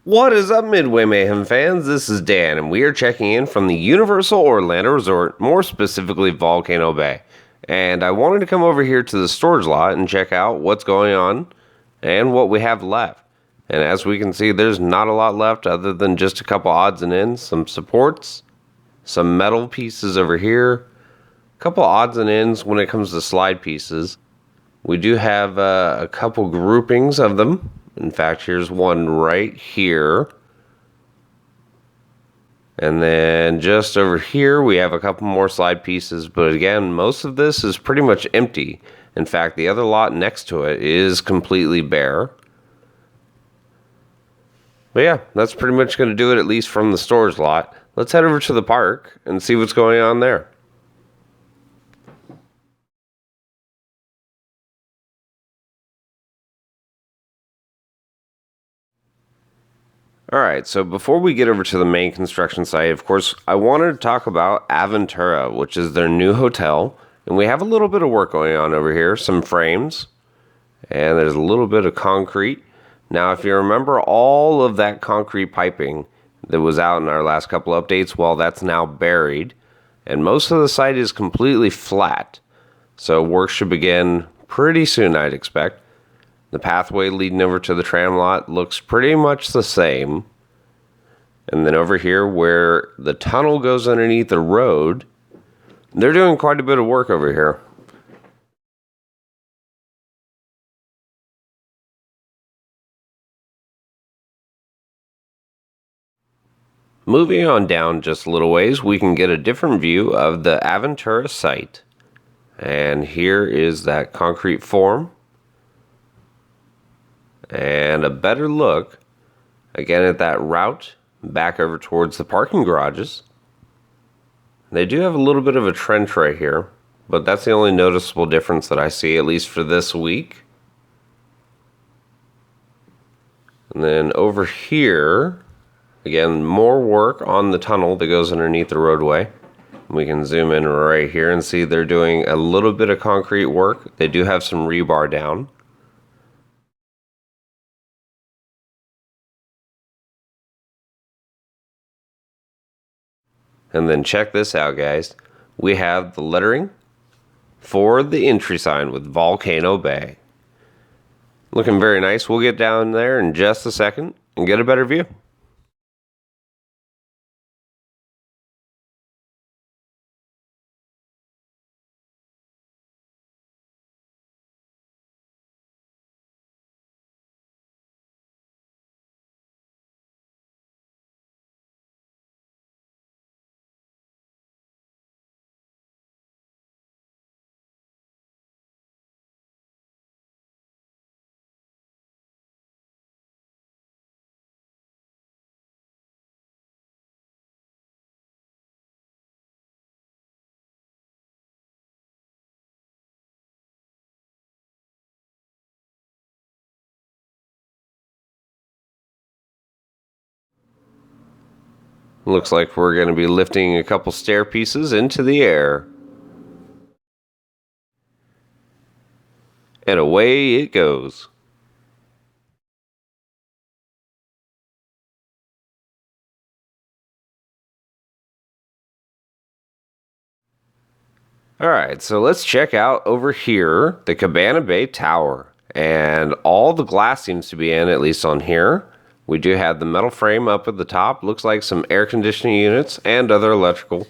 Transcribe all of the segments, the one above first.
What is up, Midway Mayhem fans? This is Dan, and we are checking in from the Universal Orlando Resort, more specifically Volcano Bay. And I wanted to come over here to the storage lot and check out what's going on and what we have left. And as we can see, there's not a lot left other than just a couple odds and ends, some supports, some metal pieces over here, a couple odds and ends when it comes to slide pieces. We do have a couple groupings of them. In fact, here's one right here. And then just over here, we have a couple more slide pieces. But again, most of this is pretty much empty. In fact, the other lot next to it is completely bare. But yeah, that's pretty much going to do it, at least from the storage lot. Let's head over to the park and see what's going on there. Alright, so before we get over to the main construction site, of course, I wanted to talk about Aventura, which is their new hotel. And we have a little bit of work going on over here, some frames, and there's a little bit of concrete. Now, if you remember all of that concrete piping that was out in our last couple updates, well, that's now buried. And most of the site is completely flat. So work should begin pretty soon, I'd expect. The pathway leading over to the tram lot looks pretty much the same. And then over here where the tunnel goes underneath the road, they're doing quite a bit of work over here. Moving on down just a little ways, we can get a different view of the Aventura site. And here is that concrete form. And a better look, again, at that route back over towards the parking garages. They do have a little bit of a trench right here, but that's the only noticeable difference that I see, at least for this week. And then over here, again, more work on the tunnel that goes underneath the roadway. We can zoom in right here and see they're doing a little bit of concrete work. They do have some rebar down. And then check this out, guys. We have the lettering for the entry sign with Volcano Bay. Looking very nice. We'll get down there in just a second and get a better view. Looks like we're going to be lifting a couple stair pieces into the air. And away it goes. Alright, so let's check out over here the Cabana Bay Tower. And all the glass seems to be in, at least on here. We do have the metal frame up at the top. Looks like some air conditioning units and other electrical.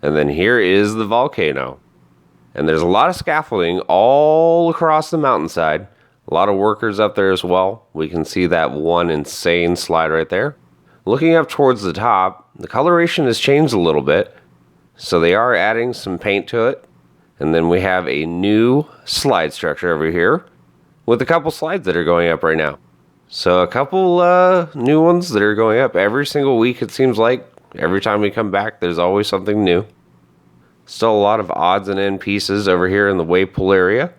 And then here is the volcano. And there's a lot of scaffolding all across the mountainside. A lot of workers up there as well. We can see that one insane slide right there. Looking up towards the top, the coloration has changed a little bit. So they are adding some paint to it. And then we have a new slide structure over here with a couple slides that are going up right now. So a couple new ones that are going up every single week, it seems like. Every time we come back, there's always something new. Still a lot of odds and end pieces over here in the wave pool area.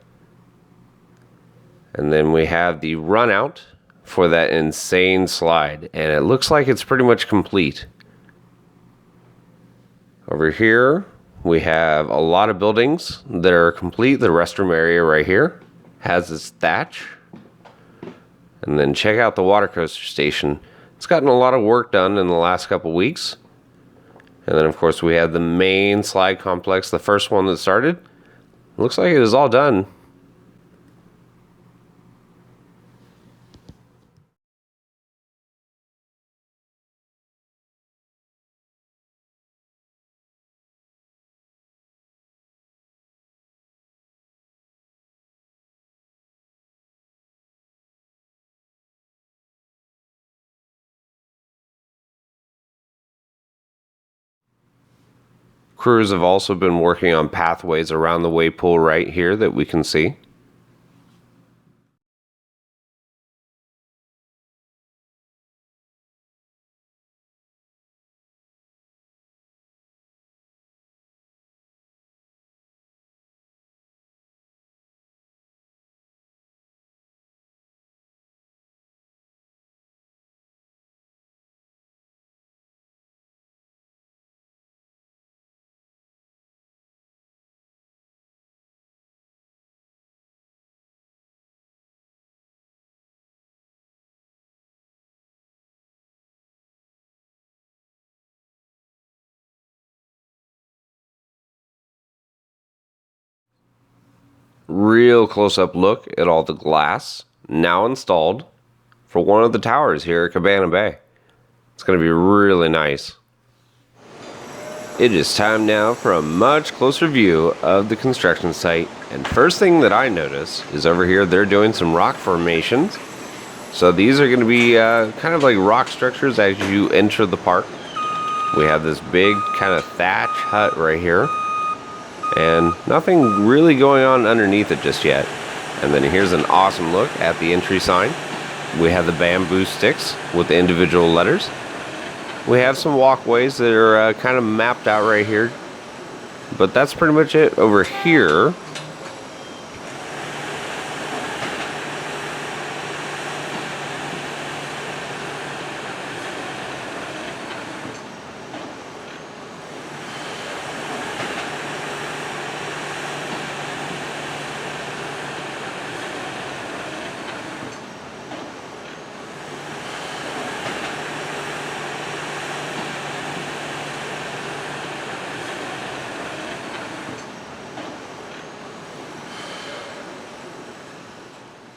And then we have the run out for that insane slide. And it looks like it's pretty much complete. Over here, we have a lot of buildings that are complete. The restroom area right here has its thatch. And then check out the water coaster station. It's gotten a lot of work done in the last couple weeks. And then, of course, we have the main slide complex, the first one that started. Looks like it is all done. Crews have also been working on pathways around the wave pool right here that we can see. Real close-up look at all the glass now installed for one of the towers here at Cabana Bay. It's going to be really nice. It is time now for a much closer view of the construction site. And first thing that I notice is over here they're doing some rock formations. So these are going to be kind of like rock structures as you enter the park. We have this big kind of thatch hut right here. And nothing really going on underneath it just yet. And then here's an awesome look at the entry sign. We have the bamboo sticks with the individual letters. We have some walkways that are kind of mapped out right here. But that's pretty much it over here.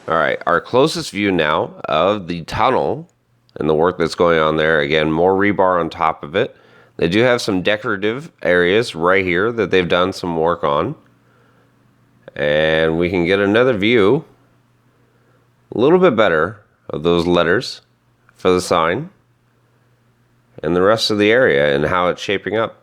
Alright, our closest view now of the tunnel and the work that's going on there. Again, more rebar on top of it. They do have some decorative areas right here that they've done some work on. And we can get another view, a little bit better, of those letters for the sign and the rest of the area and how it's shaping up.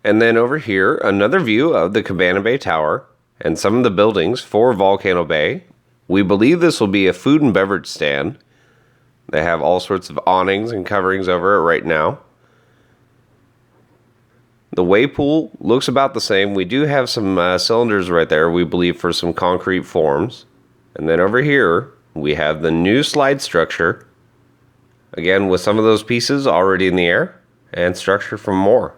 And then over here, another view of the Cabana Bay Tower and some of the buildings for Volcano Bay. We believe this will be a food and beverage stand. They have all sorts of awnings and coverings over it right now. The wave pool looks about the same. We do have some cylinders right there, we believe, for some concrete forms. And then over here, we have the new slide structure. Again, with some of those pieces already in the air and structure for more.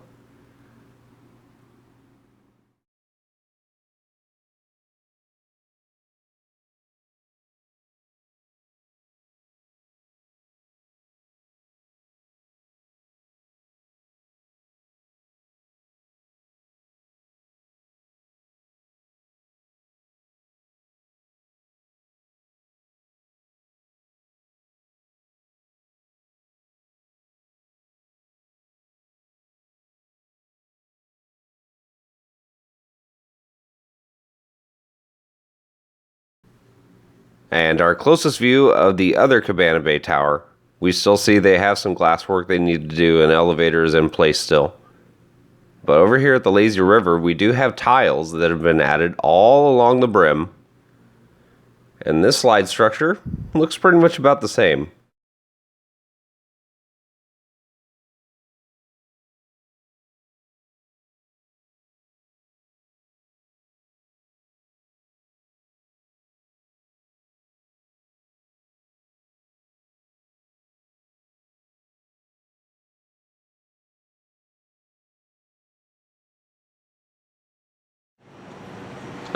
And our closest view of the other Cabana Bay Tower, we still see they have some glass work they need to do and elevators in place still. But over here at the Lazy River, we do have tiles that have been added all along the brim. And this slide structure looks pretty much about the same.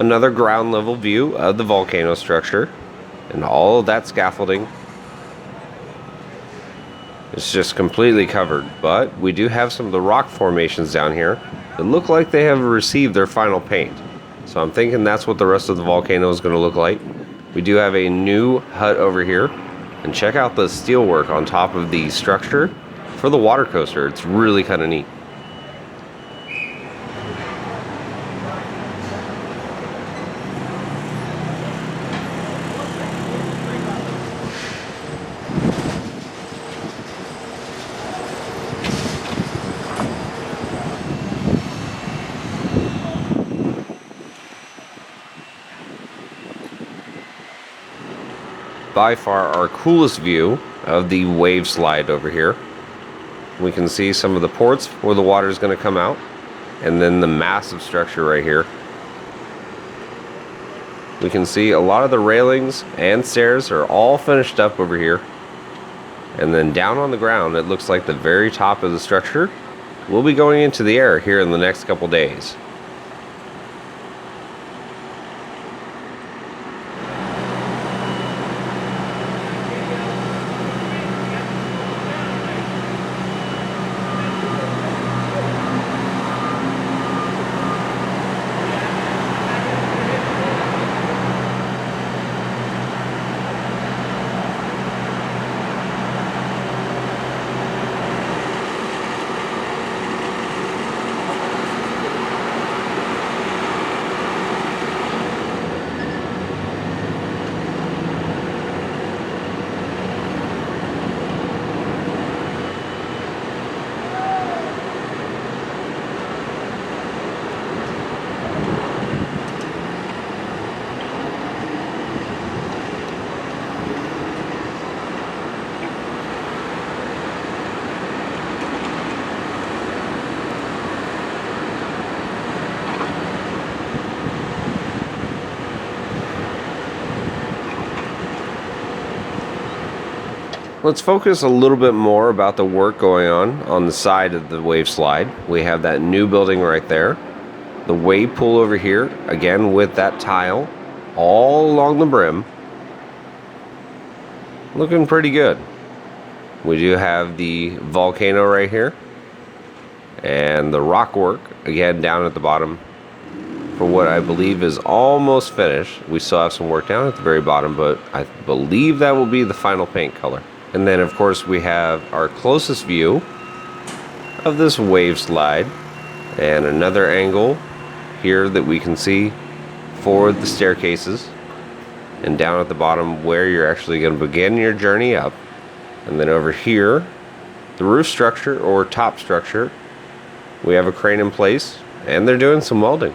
Another ground level view of the volcano structure and all of that scaffolding. It's just completely covered, but we do have some of the rock formations down here that look like they have received their final paint. So I'm thinking that's what the rest of the volcano is going to look like. We do have a new hut over here, and check out the steelwork on top of the structure for the water coaster. It's really kind of neat. By far our coolest view of the wave slide over here. We can see some of the ports where the water is going to come out, and then the massive structure right here. We can see a lot of the railings and stairs are all finished up over here. And then down on the ground, it looks like the very top of the structure will be going into the air here in the next couple days. Let's focus a little bit more about the work going on the side of the wave slide. We have that new building right there. The wave pool over here, again with that tile all along the brim. Looking pretty good. We do have the volcano right here. And the rock work, again down at the bottom, for what I believe is almost finished. We still have some work down at the very bottom, but I believe that will be the final paint color. And then of course we have our closest view of this wave slide and another angle here that we can see for the staircases, and down at the bottom where you're actually going to begin your journey up. And then over here, the roof structure or top structure, we have a crane in place and they're doing some welding.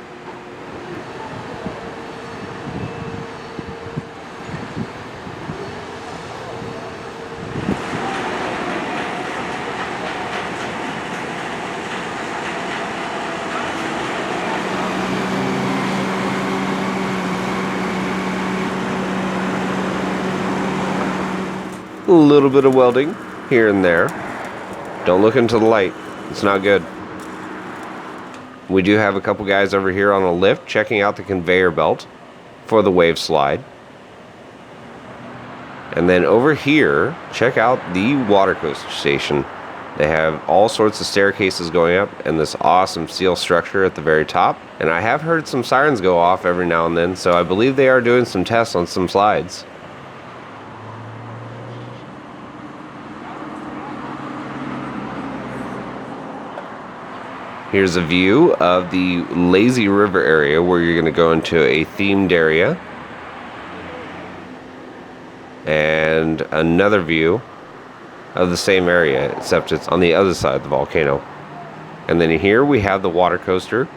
A little bit of welding here and there. Don't look into the light, it's not good. We do have a couple guys over here on a lift checking out the conveyor belt for the wave slide. And then over here, check out the water coaster station. They have all sorts of staircases going up and this awesome steel structure at the very top. And I have heard some sirens go off every now and then, so I believe they are doing some tests on some slides. Here's a view of the lazy river area where you're going to go into a themed area. And another view of the same area, except it's on the other side of the volcano. And then here we have the water coaster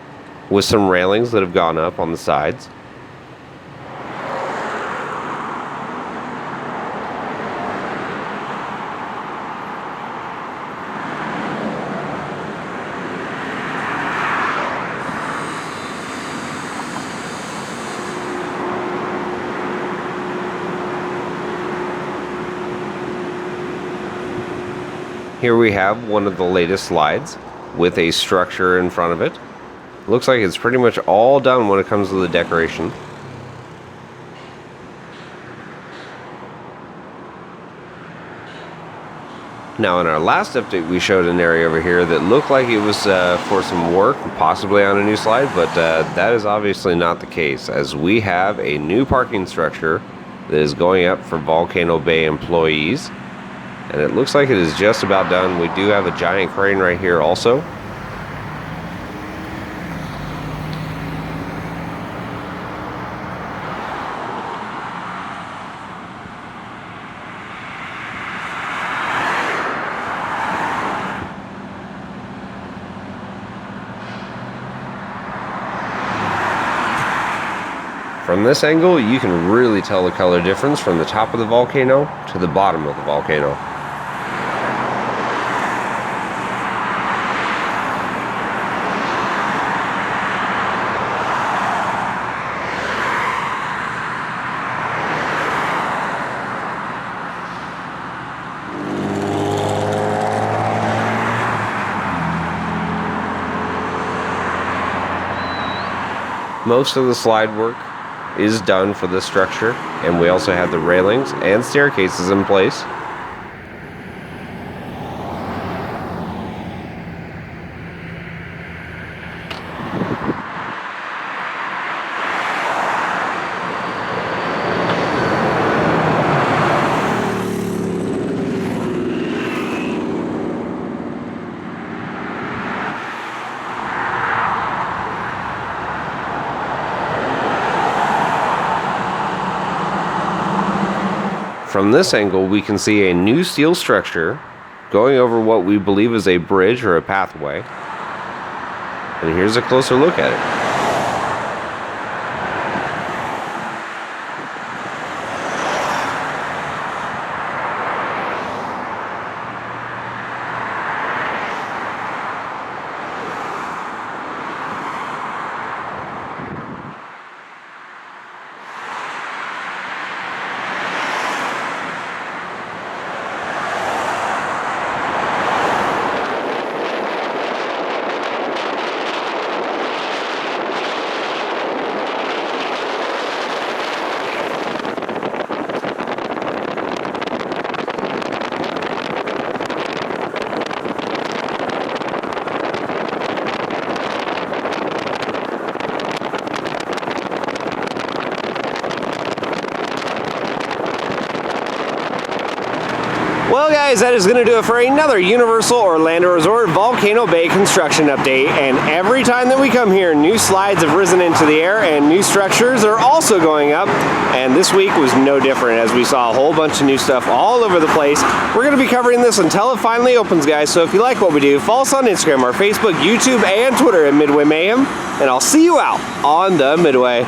with some railings that have gone up on the sides. Here we have one of the latest slides with a structure in front of it. Looks like it's pretty much all done when it comes to the decoration. Now in our last update we showed an area over here that looked like it was for some work, possibly on a new slide, but that is obviously not the case, as we have a new parking structure that is going up for Volcano Bay employees, and it looks like it is just about done. We do have a giant crane right here also. From this angle, you can really tell the color difference from the top of the volcano to the bottom of the volcano. Most of the slide work is done for this structure, and we also have the railings and staircases in place. From this angle, we can see a new steel structure going over what we believe is a bridge or a pathway. And here's a closer look at it. Well guys, that is going to do it for another Universal Orlando Resort Volcano Bay construction update. And every time that we come here, new slides have risen into the air and new structures are also going up. And this week was no different, as we saw a whole bunch of new stuff all over the place. We're going to be covering this until it finally opens, guys. So if you like what we do, follow us on Instagram, our Facebook, YouTube, and Twitter at Midway Mayhem. And I'll see you out on the Midway.